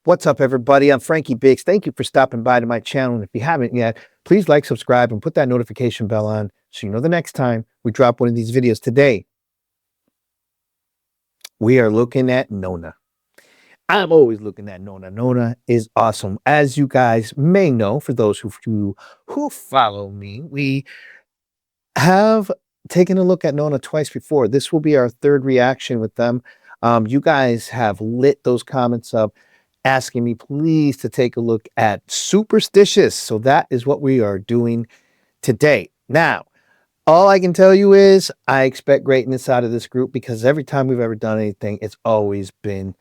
What's up, everybody? I'm Frankie Biggz. Thank you for stopping by to my channel. And if you haven't yet, please like, subscribe, and put that notification bell on so you know the next time we drop one of these videos. Today, we are looking at Nona. I'm always looking at Nona. Nona is awesome. As you guys may know, for those who follow me, we have taken a look at Nona twice before. This will be our third reaction with them. You guys have lit those comments up, asking me please to take a look at Superstitious. So that is what we are doing today. Now, all I can tell you is I expect greatness out of this group because every time we've ever done anything, it's always been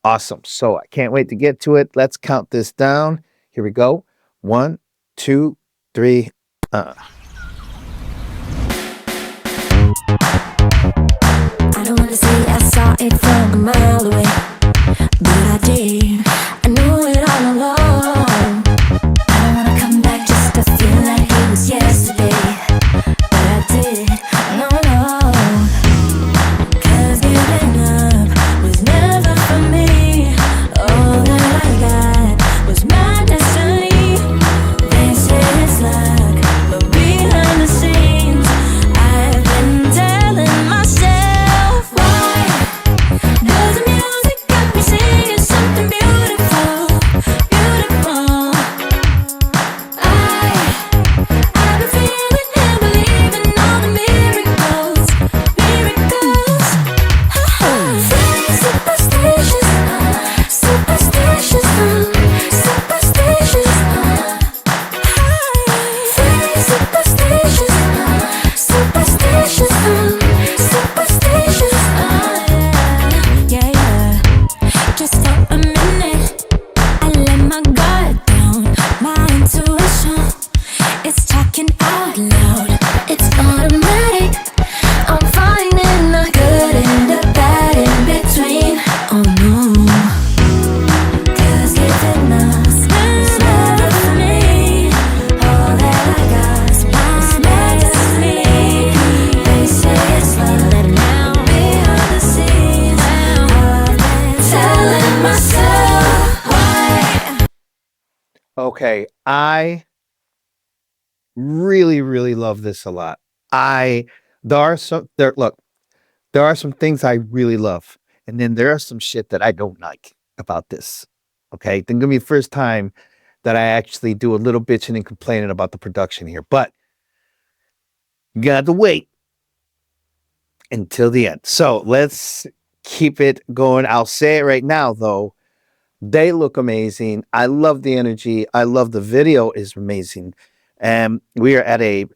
awesome. So I can't wait to get to it. Let's count this down. Here we go. 1, 2, 3. I don't wanna say I saw it from a mile away, but I did. I knew it all along. I don't wanna come back just to feel like it was yesterday, but I did. No, no, 'cause giving up was never for me. All that I got was my destiny. They say it's luck, but behind the scenes I've been telling myself, why does the music got me singing something beautiful, beautiful? I've been feeling and believing all the miracles, miracles. Feeling superstitious, superstitious, superstitious. Feeling superstitious, superstitious, superstitious. Yeah, yeah. Just for a minute, I let my guard down. My intuition, it's talking out loud. It's automatic. I'm finding the good and the bad in between. Oh no, 'cause giving up was never for me. All that I got is my destiny. They say it's love, but now behind the scenes I've been telling myself, why? Okay, I really love this a lot. There are some things I really love, and then there are some shit that I don't like about this. Okay, then gonna be the first time that I actually do a little bitching and complaining about the production here, but you got to wait until the end. So let's keep it going. I'll say it right now, though. They look amazing. I love the energy. I love the video is amazing. And we are at it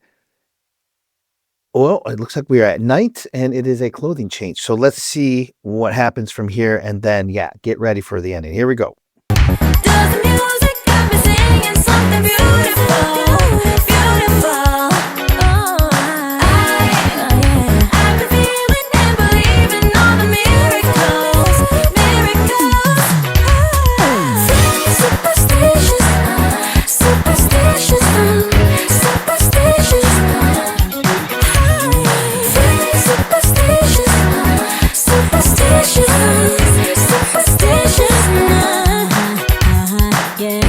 looks like we are at night and it is a clothing change. So let's see what happens from here. And then, yeah, get ready for the ending. Here we go. Does the music got me singing something beautiful, beautiful? I've been feeling and believing all the miracles, miracles. Feeling superstitious, superstitious, superstitious. Feeling superstitious, superstitious, superstitious. Yeah.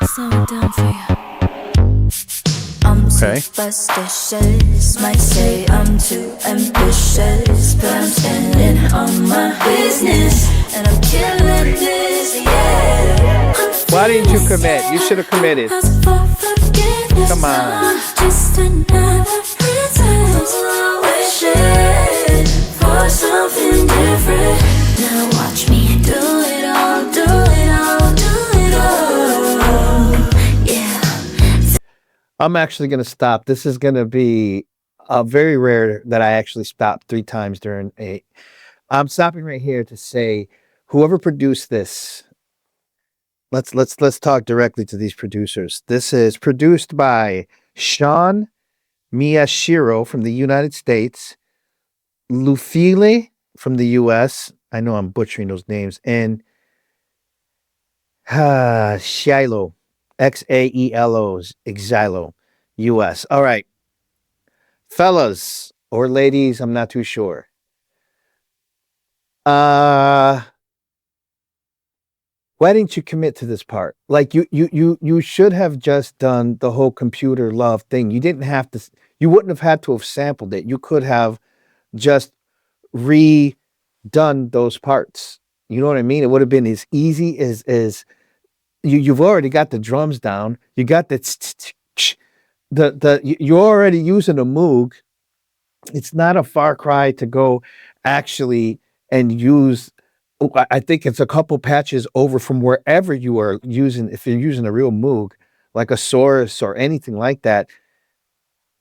So down for you. I'm Okay. superstitious, might say I'm too ambitious, but I'm standing on my business and I'm killing this, yeah. Why didn't you commit? You should have committed. Come on. Just another reason. Wishing for something different. Now watch me do it all, do it all, do it all. Yeah. I'm actually going to stop. This is going to be very rare that I actually stop 3 times during a. I'm stopping right here to say, whoever produced this, let's talk directly to these producers. This is produced by Sean Miyashiro from the United States, Lufile from the U.S. I know I'm butchering those names, and Shiloh, Xaelos, Exilo, U.S. All right, fellas or ladies, I'm not too sure. Why didn't you commit to this part? Like you should have just done the whole computer love thing. You didn't have to. You wouldn't have had to have sampled it. You could have just redone those parts. You know what I mean? It would have been as easy as you've already got the drums down. You got you're already using a Moog. It's not a far cry to go actually and use. I think it's a couple patches over from wherever you are using. If you're using a real Moog, like a Source or anything like that,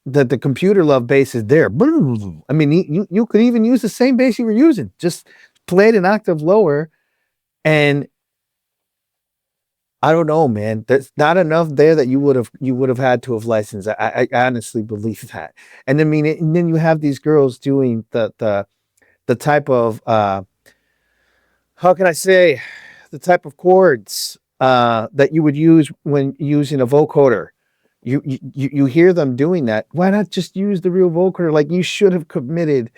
the computer love bass is there. I mean, you could even use the same bass you were using, just play it an octave lower, and I don't know, man. There's not enough there that you would have had to have licensed. I honestly believe that. And I mean, and then you have these girls doing the type of how can I say, the type of chords that you would use when using a vocoder. You hear them doing that. Why not just use the real vocoder? Like you should have committed.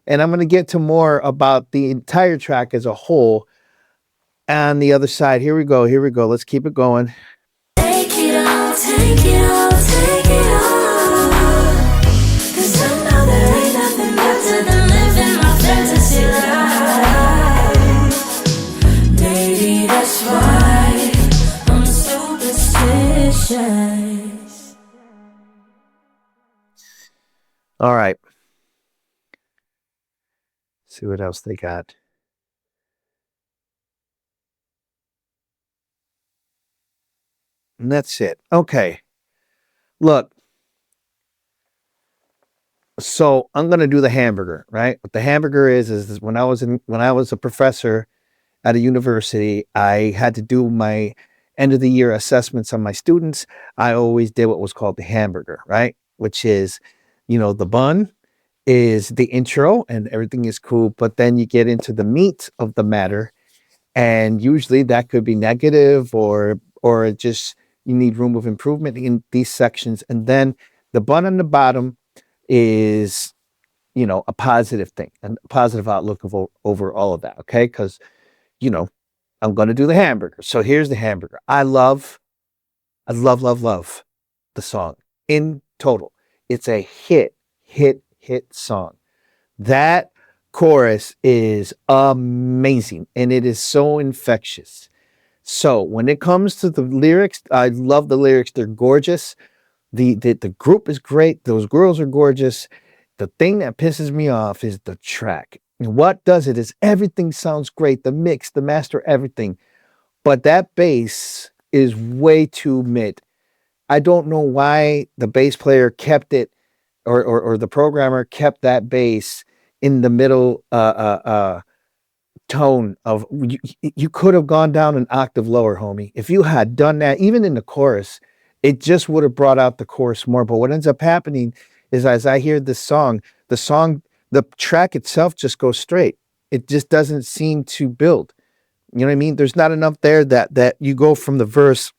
And I'm going to get to more about the entire track as a whole on the other side. Here we go. Here we go. Let's keep it going. Take it all, take it all, take it all. 'Cause I know there ain't nothing better than living my fantasy life. Maybe that's why I'm superstitious. All right. See what else they got. And that's it. Okay. Look. So I'm going to do the hamburger, right? What the hamburger is when I was a professor at a university, I had to do my end of the year assessments on my students. I always did what was called the hamburger, right? Which is, the bun is the intro and everything is cool, but then you get into the meat of the matter, and usually that could be negative or just you need room of improvement in these sections. And then the bun on the bottom is, a positive thing and a positive outlook over all of that. Okay. Because, I'm going to do the hamburger. So here's the hamburger. I love, love, love the song in total. It's a hit song. That chorus is amazing and it is so infectious. So when it comes to the lyrics, I love the lyrics. They're gorgeous. The group is great. Those girls are gorgeous. The thing that pisses me off is the track. And what does it is everything sounds great. The mix, the master, everything. But that bass is way too mid. I don't know why the bass player kept it or the programmer kept that bass in the middle tone of you could have gone down an octave lower, homie. If you had done that, even in the chorus, it just would have brought out the chorus more. But what ends up happening is as I hear this song, the track itself just goes straight. It just doesn't seem to build. You know what I mean? There's not enough there that you go from the verse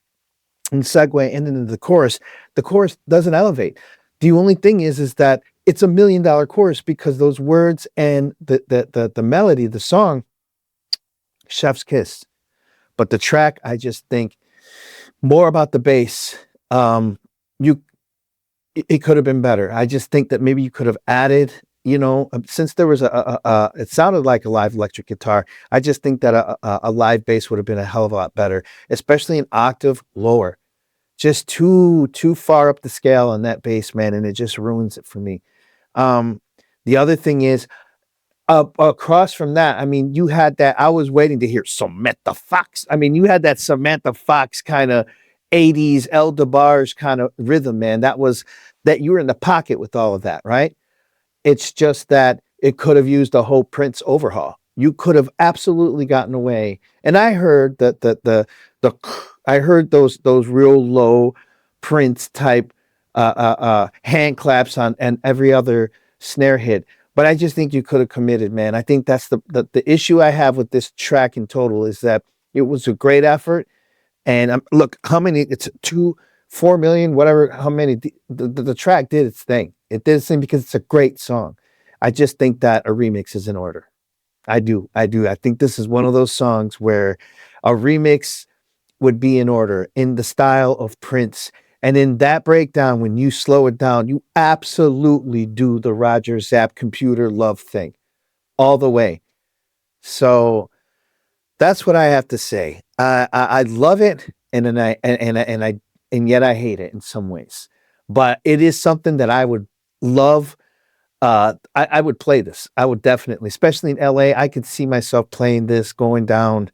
and segue into the chorus. The chorus doesn't elevate. The only thing is that it's $1 million chorus because those words and the melody, the song, chef's kiss. But the track, I just think more about the bass. It could have been better. I just think that maybe you could have added, since there was it sounded like a live electric guitar. I just think that a live bass would have been a hell of a lot better, especially an octave lower. Just too far up the scale on that bass, man, and it just ruins it for me. The other thing is, across from that, I mean, you had that. I was waiting to hear Samantha Fox. I mean, you had that Samantha Fox kind of 80s El DeBarge kind of rhythm, man. That you were in the pocket with all of that, right? It's just that it could have used a whole Prince overhaul. You could have absolutely gotten away. And I heard that I heard those real low Prince type hand claps on and every other snare hit. But I just think you could have committed, man. I think that's the issue I have with this track in total is that it was a great effort. And look, how many? It's 4 million, whatever. How many? The track did its thing. It did its thing because it's a great song. I just think that a remix is in order. I do. I think this is one of those songs where A remix would be in order in the style of Prince. And in that breakdown, when you slow it down, you absolutely do the Roger Zapp computer love thing all the way. So that's what I have to say. I love it, and then and yet I hate it in some ways. But it is something that I would love. I would play this. I would definitely, especially in LA. I could see myself playing this, going down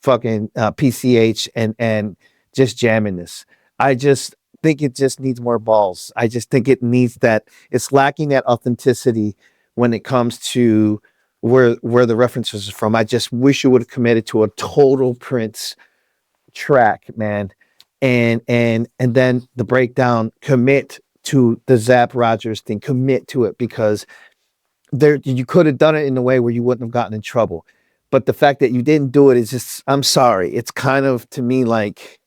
fucking PCH and just jamming this. I just think it just needs more balls. I just think it needs that. It's lacking that authenticity when it comes to where the references are from. I just wish you would have committed to a total Prince track, man, and then the breakdown. Commit to the Zapp Rogers thing. Commit to it, because there you could have done it in a way where you wouldn't have gotten in trouble. But the fact that you didn't do it is just, I'm sorry. It's kind of, to me, like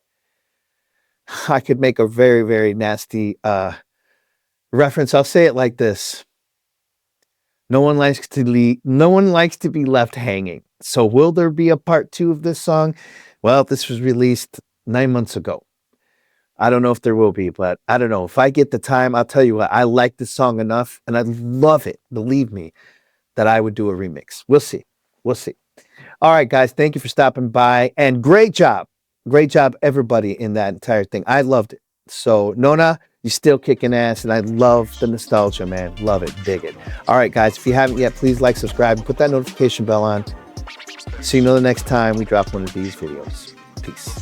I could make a very, very nasty reference. I'll say it like this. No one likes to be left hanging. So will there be a part 2 of this song? Well, this was released 9 months ago. I don't know if there will be, but I don't know. If I get the time, I'll tell you what, I like this song enough and I love it, believe me, that I would do a remix. We'll see. We'll see. All right, guys, thank you for stopping by, and great job, everybody, in that entire thing. I loved it. So, Nona, you're still kicking ass, and I love the nostalgia, man. Love it, dig it. All right, guys, if you haven't yet, please like, subscribe, and put that notification bell on so you know the next time we drop one of these videos. Peace.